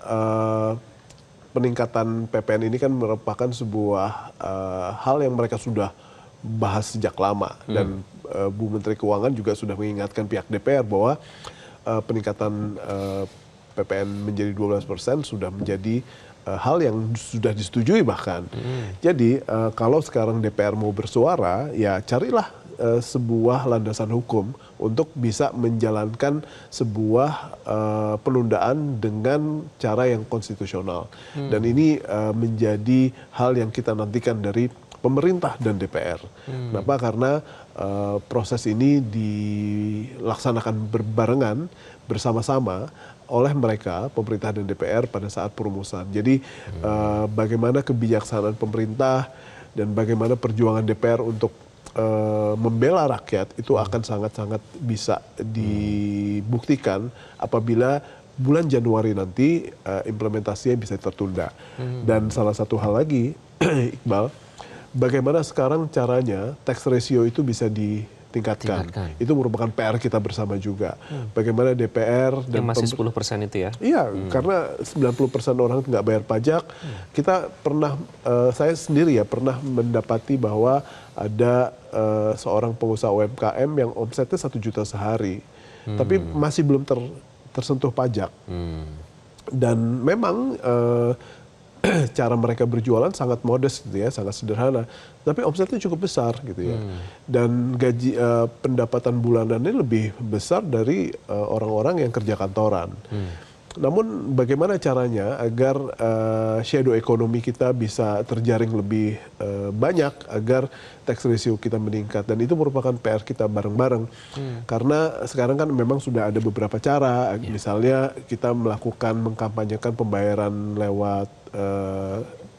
peningkatan PPN ini kan merupakan sebuah hal yang mereka sudah bahas sejak lama. Dan Bu Menteri Keuangan juga sudah mengingatkan pihak DPR bahwa peningkatan PPN menjadi 12% sudah menjadi hal yang sudah disetujui bahkan. Jadi kalau sekarang DPR mau bersuara, ya carilah sebuah landasan hukum untuk bisa menjalankan sebuah penundaan dengan cara yang konstitusional. Dan ini menjadi hal yang kita nantikan dari pemerintah dan DPR. Kenapa? Karena proses ini dilaksanakan berbarengan bersama-sama oleh mereka, pemerintah dan DPR pada saat perumusan. Jadi bagaimana kebijaksanaan pemerintah dan bagaimana perjuangan DPR untuk membela rakyat itu akan sangat-sangat bisa dibuktikan apabila bulan Januari nanti implementasinya bisa tertunda. Dan salah satu hal lagi, Iqbal, bagaimana sekarang caranya tax ratio itu bisa ditingkatkan. Itu merupakan PR kita bersama juga. Bagaimana DPR dan yang masih 10% itu ya? Iya, karena 90% orang nggak bayar pajak. Kita pernah, saya sendiri ya pernah mendapati bahwa ada seorang pengusaha UMKM yang omsetnya 1 juta sehari, tapi masih belum tersentuh pajak. Dan memang cara mereka berjualan sangat modest gitu ya, sangat sederhana, tapi omsetnya cukup besar gitu ya. Dan gaji pendapatan bulanannya lebih besar dari orang-orang yang kerja kantoran. Namun bagaimana caranya agar shadow ekonomi kita bisa terjaring lebih banyak agar tax ratio kita meningkat, dan itu merupakan PR kita bareng-bareng. Karena sekarang kan memang sudah ada beberapa cara, misalnya kita mengkampanyekan pembayaran lewat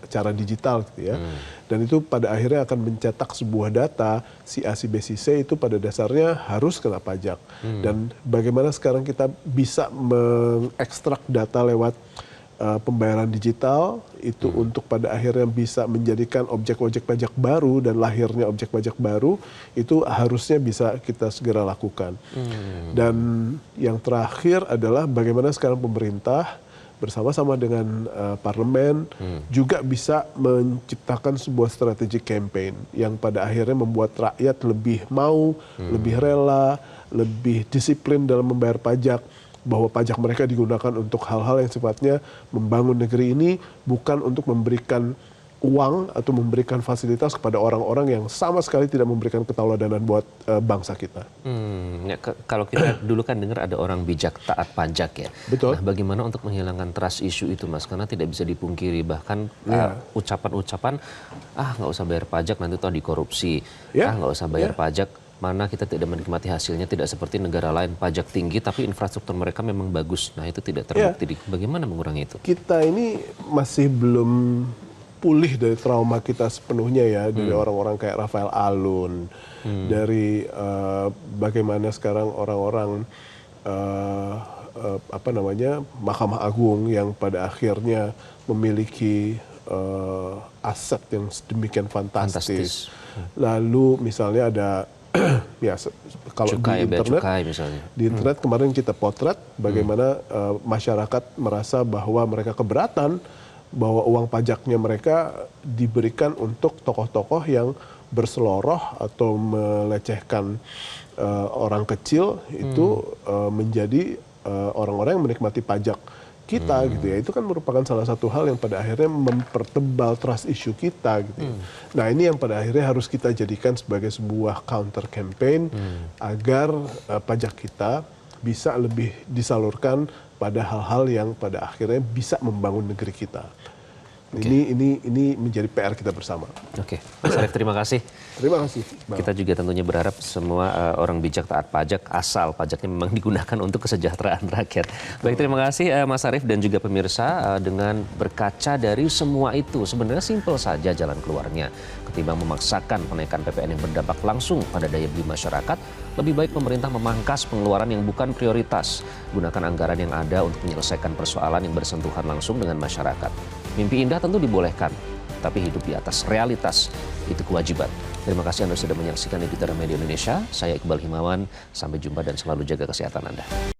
cara digital gitu ya. Dan itu pada akhirnya akan mencetak sebuah data si A, si B, si C itu pada dasarnya harus kena pajak. Dan bagaimana sekarang kita bisa mengekstrak data lewat pembayaran digital itu untuk pada akhirnya bisa menjadikan objek-objek pajak baru dan lahirnya objek pajak baru, itu harusnya bisa kita segera lakukan. Dan yang terakhir adalah bagaimana sekarang pemerintah bersama-sama dengan parlemen juga bisa menciptakan sebuah strategi campaign yang pada akhirnya membuat rakyat lebih mau, lebih rela, lebih disiplin dalam membayar pajak, bahwa pajak mereka digunakan untuk hal-hal yang sifatnya membangun negeri ini, bukan untuk memberikan uang atau memberikan fasilitas kepada orang-orang yang sama sekali tidak memberikan ketauladanan buat bangsa kita. Kalau kita dulu kan dengar ada orang bijak taat pajak ya. Betul. Nah, bagaimana untuk menghilangkan trust issue itu, Mas? Karena tidak bisa dipungkiri, bahkan ucapan-ucapan, nggak usah bayar pajak nanti toh dikorupsi, nggak usah bayar pajak, mana kita tidak menikmati hasilnya, tidak seperti negara lain pajak tinggi tapi infrastruktur mereka memang bagus. Nah itu tidak terbukti. Bagaimana mengurangi itu? Kita ini masih belum pulih dari trauma kita sepenuhnya ya, dari orang-orang kayak Rafael Alun, dari bagaimana sekarang orang-orang Mahkamah Agung yang pada akhirnya memiliki aset yang sedemikian fantastis. Lalu misalnya ada kalau cukai, di internet kemarin kita potret bagaimana masyarakat merasa bahwa mereka keberatan bahwa uang pajaknya mereka diberikan untuk tokoh-tokoh yang berseloroh atau melecehkan orang kecil, itu menjadi orang-orang yang menikmati pajak kita gitu ya. Itu kan merupakan salah satu hal yang pada akhirnya mempertebal trust issue kita gitu ya. Nah ini yang pada akhirnya harus kita jadikan sebagai sebuah counter campaign agar pajak kita bisa lebih disalurkan pada hal-hal yang pada akhirnya bisa membangun negeri kita. Ini menjadi PR kita bersama. Oke, Mas Arief, terima kasih. Terima kasih. Bang. Kita juga tentunya berharap semua orang bijak taat pajak, asal pajaknya memang digunakan untuk kesejahteraan rakyat. Baik, terima kasih Mas Arief dan juga pemirsa. Dengan berkaca dari semua itu, sebenarnya simpel saja jalan keluarnya. Ketimbang memaksakan kenaikan PPN yang berdampak langsung pada daya beli masyarakat, lebih baik pemerintah memangkas pengeluaran yang bukan prioritas. Gunakan anggaran yang ada untuk menyelesaikan persoalan yang bersentuhan langsung dengan masyarakat. Mimpi indah tentu dibolehkan, tapi hidup di atas realitas itu kewajiban. Terima kasih Anda sudah menyaksikan Epitera Media Indonesia. Saya Iqbal Himawan. Sampai jumpa dan selalu jaga kesehatan Anda.